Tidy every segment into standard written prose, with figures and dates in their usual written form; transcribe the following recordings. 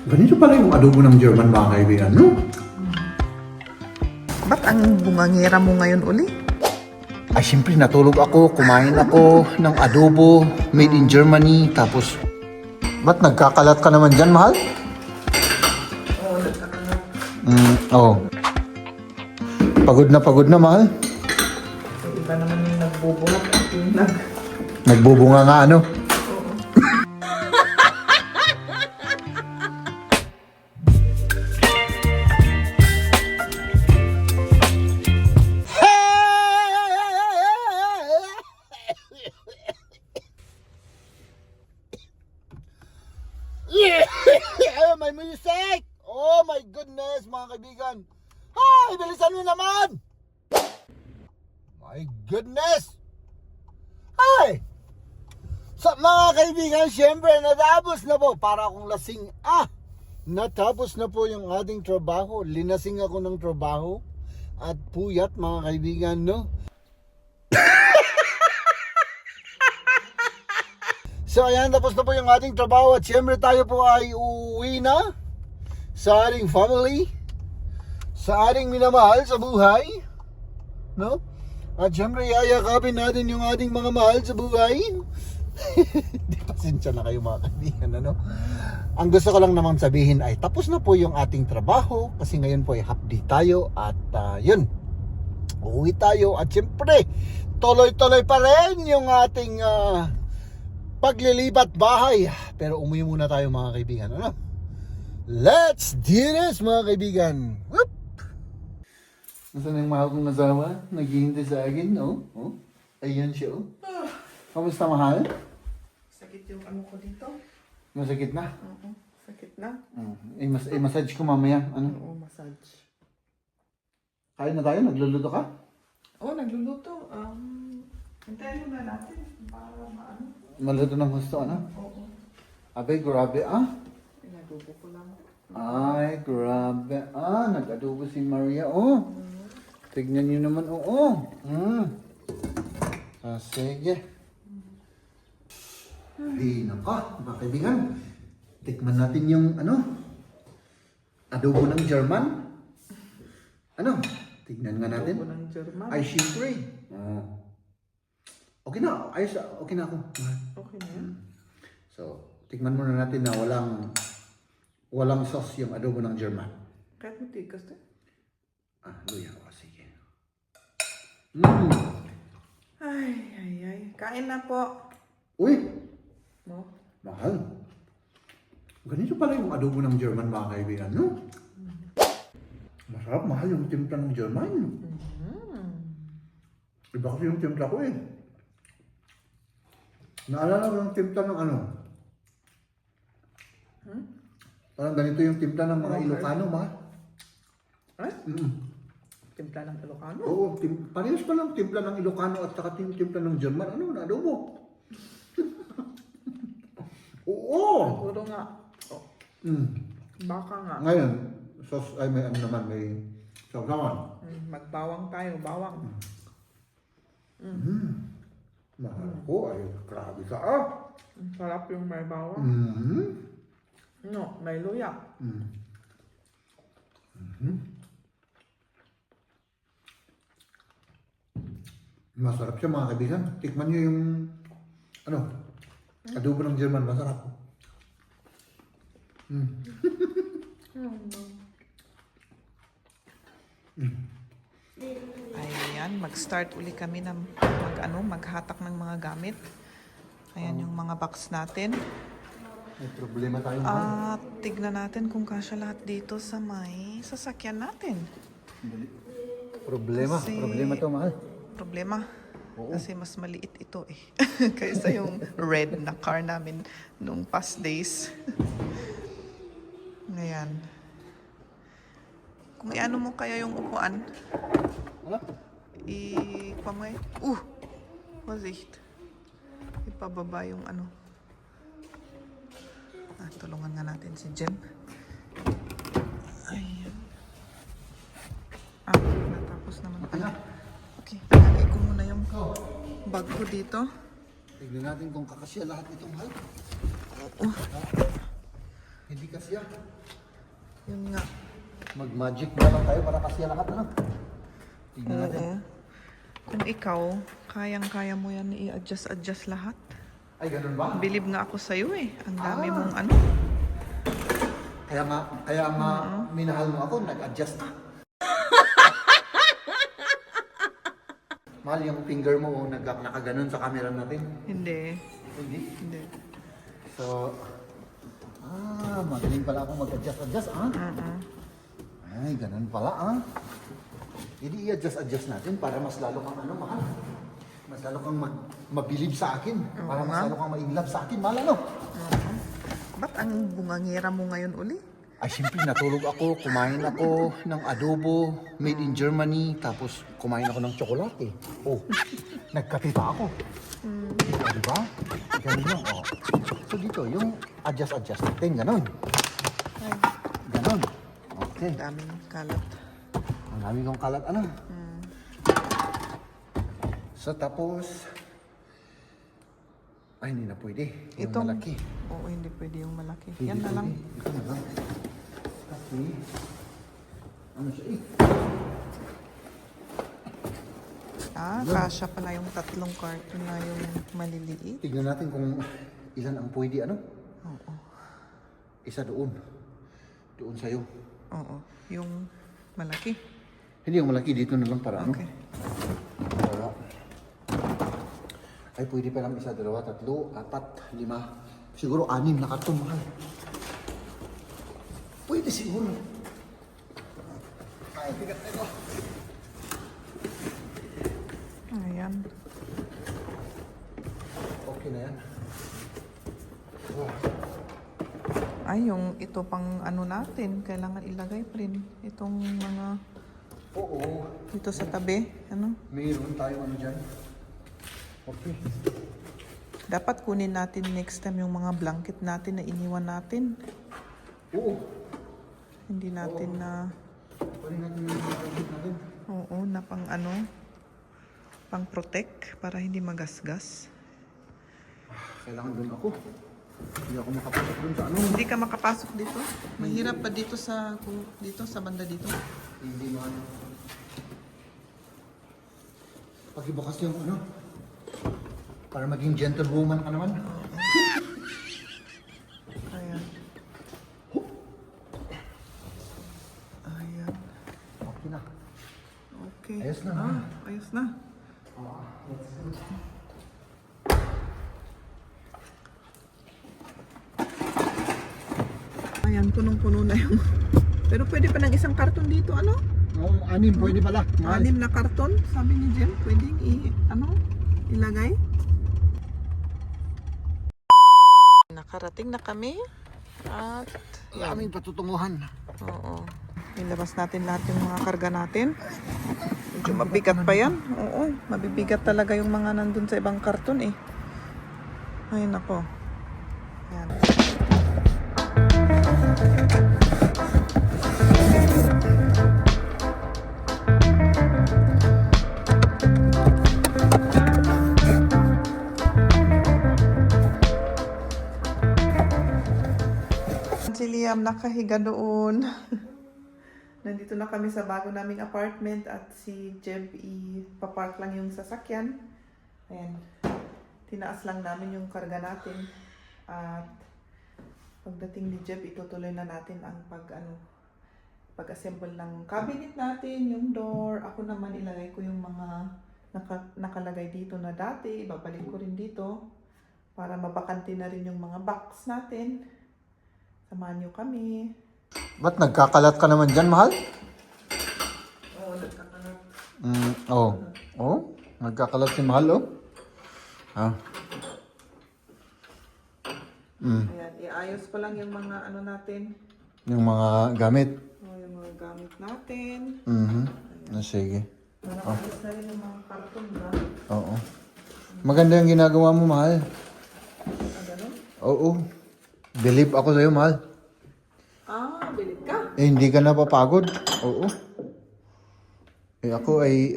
Ganito pala yung adobo ng German, mga kaibigan, no? Ba't ang bungangera mo ngayon uli? Ay, siyempre, natulog ako, kumain ako ng adobo made in Germany, tapos... Ba't nagkakalat ka naman dyan, mahal? Oo, nagkakalat. Oo. Pagod na, mahal. Iba naman yung nagbubungat at yung Nagbubunga nga, ano? My music! Oh my goodness, mga kaibigan! Ay, bilisan mo naman! My goodness! Ay! Sa mga kaibigan, syempre, natapos na po. Para akong lasing. Natapos na po yung ating trabaho. Linasing ako ng trabaho. At puyat, mga kaibigan, no? So ayan, tapos na po yung ating trabaho at syempre tayo po ay uuwi na sa ating family, sa ating minamahal sa buhay, no? At syempre yayakapin natin yung ating mga mahal sa buhay. Di pasensya na kayo mga kaibigan, ano? Ang gusto ko lang naman sabihin ay tapos na po yung ating trabaho kasi ngayon po ay half day tayo at yun, uuwi tayo at syempre tuloy-tuloy pa rin yung ating paglilipat bahay. Pero umuwi muna tayo mga kaibigan, ano? Let's do this mga kaibigan. Whoop! Nasaan yung mahal kong asawa? Naghihintay sa akin, no? Oh? Ayan siya, oh. Kamusta, mahal? Sakit yung ano ko dito. Masakit na? Oo, sakit na. Massage ko mamaya, ano? Oo, massage. Kain na tayo? Nagluluto ka? Oo, nagluluto. Hintayin muna natin para maano. Maluto ng gusto, ano? Oo. Abay, grabe, Inadubo ko lang. Ay, grabe. Nag-adobo si Maria, oh. Tignan niyo naman, oo. Sige. Ay, naka, mga kaibigan. Tikman natin yung, adobo ng German. Ano? Tignan nga natin. Adobo ng German. Ay, syempre. Okay na, ayos, okay na ako. Okay na yan. So, tignan muna natin na walang sauce yung adobo ng German. Kahit matigas din. Luya. Sige. Ay. Kain na po. Uy! No? Mahal. Ganito pala yung adobo ng German, mga kaibigan, no? Masarap, mahal yung timpla ng German. Iba kasi yung timpla ko, eh. Naalala ko yung timpla ng ano? Parang ganito yung timpla ng mga Ilocano, mahal. Ay? Timpla ng Ilocano? Oo, parehas pa lang timpla ng Ilocano at saka timpla ng German. Ano na adobo? Oo! Siguro nga. Baka nga. Ngayon, sauce ay may ano naman, may sauce naman. Magbawang tayo, bawang. Mahal ko, ay grabe ka Sarap yung may bawang. No, may luya. Masarap siya mga kaibigan. Tikman niyo yung adobo ng German, masarap. Ayan, mag-start uli kami na maghatak ng mga gamit. Ayan yung mga box natin. May problema tayo, mahal. At tignan natin kung kasya lahat dito sa may sasakyan natin. Problema to, mahal. Problema. Oo. Kasi mas maliit ito eh. Kaysa yung red na car namin nung past days. Ngayon. Kung iano mo kaya yung upuan, Ano? i-pamay. Vorsicht. Ipababa yung ano. Tulungan nga natin si Jem. Ayan. Natapos naman pala. Okay, ilagay ko muna yung bag ko dito. Tignan natin kung kakasya lahat nito, mahal. Oo. Hindi kasya. Yun nga. Mag-magic na lang tayo para kasya lahat, ano? Tignan natin. Oo. Kung ikaw, kayang-kaya mo yan i-adjust lahat. Ay, ganun ba? Bilib nga ako sa'yo eh. Ang dami Ah. mong ano. Kaya nga, minahal mo ako, nag-adjust ka. Mahal, yung finger mo, nakaganon sa camera natin. Hindi. Hindi. Hindi. So, magaling pala ako mag-adjust, ah. Ay, ganun pala, ah. Hindi i-adjust natin para mas lalo kang mahal. Mas lalo kang mabilib sa akin. Para mas lalo kang ma-inlove sa akin, mahal, ano? Ba't ang bungangera mo ngayon uli? Ay, siyempre, natulog ako, kumain ako ng adobo, made in Germany, tapos kumain ako ng tsokolate. Oh, nagkape pa ako. Oh, diba? Ganun lang, oh. So dito, yung adjust natin, ganun. Ay, Ganun. Okay. daming kalat. Ang dami kong kalat, ano? So tapos, ay, hindi na pwede. Yung malaki. Oo, hindi pwede yung malaki. Hindi Yan na lang. pwede. Ito na lang. Kasi, ano siya eh? Kasha pala yung 3 carton na yung maliliit. Tignan natin kung ilan ang pwede, ano? Oo. Isa doon. Doon sa'yo. Oo. Yung malaki. Hindi yung malaki, dito na lang para ano? Okay. Para, ay, pwede pa lang 1, 2, 3, 4, 5. Siguro 6 na karton, mahal. Pwede siguro. Ay, bigat na ito. Ayan. Okay na yan. Oh. Ay, yung ito pang ano natin, kailangan ilagay pa rin. Itong mga Oo. dito sa tabi. Ano? Mayroon tayong ano dyan. Okay. Dapat kunin natin next time yung mga blanket natin na iniwan natin. Oo. Hindi natin na, Pwede natin yung blanket natin. oo, na pang ano, pang protect para hindi magasgas. Kailangan doon ako. Hindi ako makapasok doon sa ano. Hindi ka makapasok dito. Mahirap pa dito sa banda dito. Hindi man. Pakibukas yung ano. Para maging gentlewoman ka naman. Ayan. Ayan. Okay na. Okay. Ayos na, Ayos na. Ayan, punong-puno na yung... Pero pwede pa ng isang karton dito, ano? Oo, 6 pwede pala. Mahal. 6 na karton, sabi ni Jem. Pwedeng ilagay. Nakarating na kami. At, Aming patutunguhan. oo. Ilabas natin lahat yung mga karga natin. Medyo mabigat pa yan. Oo, mabibigat talaga yung mga nandun sa ibang karton eh. Ay, nako. Ayan. Si Liam nakahiga doon. Nandito na kami sa bago naming apartment at si Jeb ipapark lang yung sasakyan. Ayan. Tinaas lang namin yung karga natin. At pagdating ni Jeb, itutuloy na natin ang pag-assemble ng cabinet natin, yung door. Ako naman ilagay ko yung mga nakalagay dito na dati. Babalik ko rin dito para mabakante na rin yung mga box natin. Samahan nyo kami. Ba't nagkakalat ka naman dyan, mahal? Oo, nagkakalat. Oo. Oo? Nagkakalat si mahal, oh. Ayan, iayos ko lang yung mga natin. Yung mga gamit. Yung mga gamit natin. Sige. Ayos na rin yung mga karton ba? Oo. Maganda yung ginagawa mo, mahal. Ganun? Oo. Believe ako sa'yo, mahal. Bilib ka. Eh, hindi ka napapagod. Oo. Eh, ako ay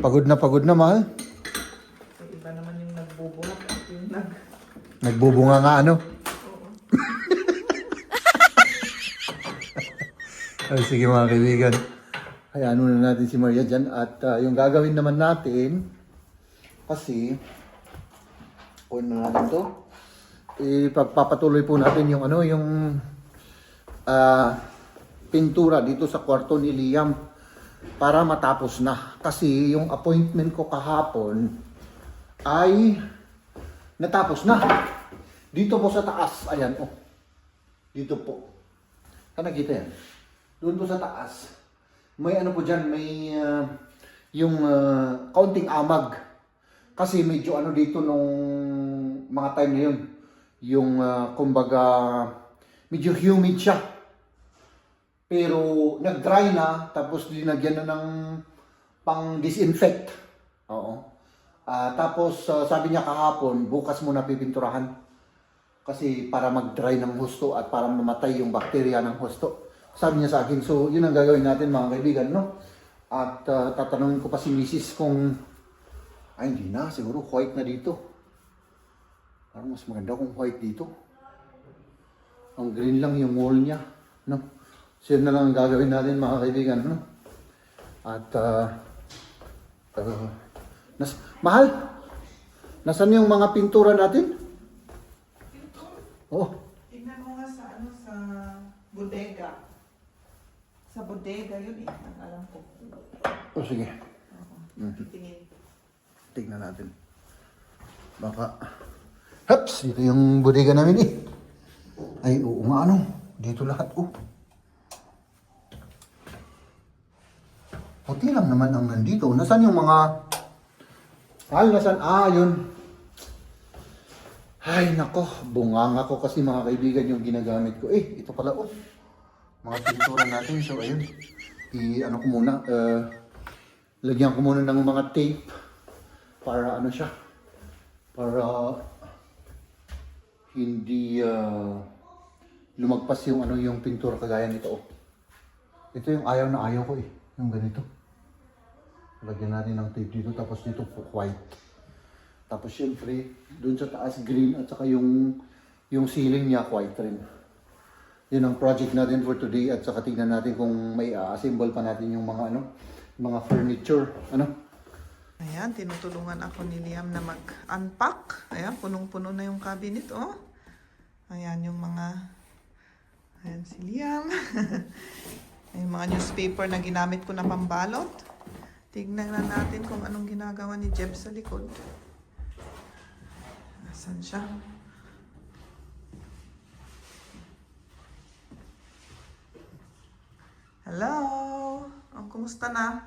pagod na, mahal. Yung iba naman yung nagbubungat at yung Nagbubunga nga, ano? Oo. Ay, sige mga kaibigan. Hayaan muna natin si Maria dyan. At yung gagawin naman natin, kasi, on na natin to. Ipagpapatuloy po natin yung pintura dito sa kwarto ni Liam para matapos na. Kasi yung appointment ko kahapon ay natapos na. Dito po sa taas. Ayan, oh. Dito po. Saan nakita yan? Doon po sa taas. May ano po dyan, may yung kaunting amag. Kasi medyo ano dito nung mga time na yun. Yung kumbaga medyo humid siya. Pero nag-dry na, tapos dinagyan na ng pang-disinfect. Oo. Tapos sabi niya kahapon, bukas mo na pipinturahan. Kasi para mag-dry ng husto at para mamatay yung bakterya ng husto. Sabi niya sa akin, so yun ang gagawin natin mga kaibigan, no? At tatanungin ko pa si Mrs. kung, ay hindi na, siguro white na dito. Parang mas maganda kung white dito. Ang green lang yung wall niya, no? So yun na lang ang gagawin natin mga kaibigan, no? At, mahal, nasaan yung mga pintura natin? Oh. Tingnan mo nga sa bodega. Sa bodega yun ang alam ko. Oh, sige. Tingin. Tingnan natin. Baka, haps, ito yung bodega namin eh. Ay, oo nga ano. Dito lahat, oh. Puti lang naman ang nandito. Nasaan yung mga... nasaan? Yun. Ay, nako. Bunganga ko kasi mga kaibigan yung ginagamit ko. Ito pala, oh. Mga pintura natin. So, ayun. Ano ko muna. Lagyan ko muna ng mga tape. Para ano siya. Para hindi lumagpas yung yung pintura kagaya nito, oh. Ito yung ayaw na ayaw ko eh. Yung ganito. Lagyan natin ng tape dito, tapos dito po white. Tapos syempre, dun sa taas green at saka yung ceiling niya white rin. Yun ang project natin for today at saka tingnan natin kung may assemble pa natin yung mga mga furniture. Ayan, tinutulungan ako ni Liam na mag-unpack. Ayan, punong-puno na yung cabinet, oh. Ayan yung mga... Ayan si Liam. Yung mga newspaper na ginamit ko na pambalot. Tignan na natin kung anong ginagawa ni Jeb sa likod. Nasaan siya? Hello? Kumusta na?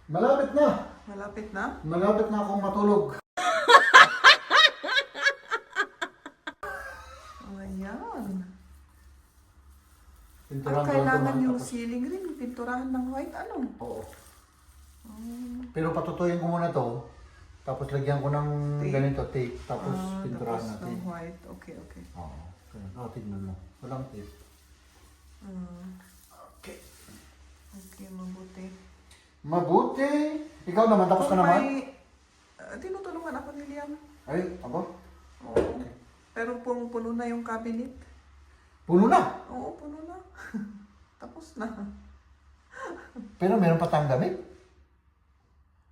Malapit na! Malapit na? Malapit na akong matulog. Ayan. Pinturahan ko lang Kailangan ito, yung tapos- ceiling rin, pinturahan ng white, ano? Oo. Pero patutuyin ko muna to. Tapos lagyan ko ng Tape. ganito tape. Tapos pinturahan Tapos natin. ng white. Okay, okay. Oo. Tignan mo. Walang tape. Okay. Okay, mabuti. Mabuti! Ikaw naman, tapos ka naman? Tinutulungan ako ni Liam. Ay, abo? Oo. Pero puno na yung cabinet. Puno na! Oo, puno na. Tapos na. Pero meron pa tayong gamit?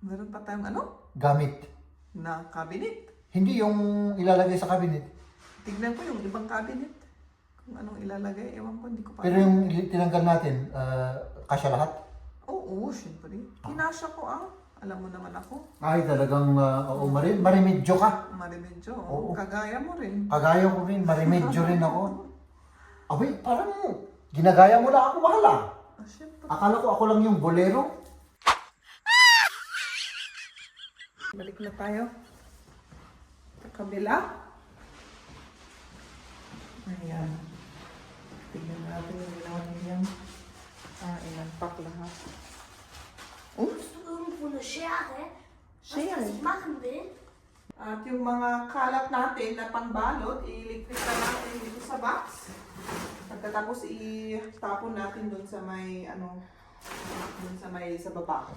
Meron pa tayong Gamit. na cabinet. Hindi yung ilalagay sa cabinet. Tignan ko yung ibang cabinet. Kung anong ilalagay, ewan ko, hindi ko pa. Pero yung tinanggal natin, kasya lahat? Oo, syempre. Kinasya ko Alam mo naman ako. Ay, talagang, marimedyo ka. Marimedyo. Oo. Kagaya mo rin. Kagaya ko rin, marimedyo rin ako. Abay, parang ginagaya mo na ako, bahala. Syempre. Akala ko ako lang yung bolero. Balik na tayo. Sa kabila. Ayan. Tignan natin yung ginawa ni Liam. Inunpack lahat. Oh, Irgendwo eine Schere, Schere. was ich machen will. At yung mga kalat natin na pangbalot, i-electric na natin dito sa box. Pagkatapos itapon natin dun sa may, dun sa may sa baba.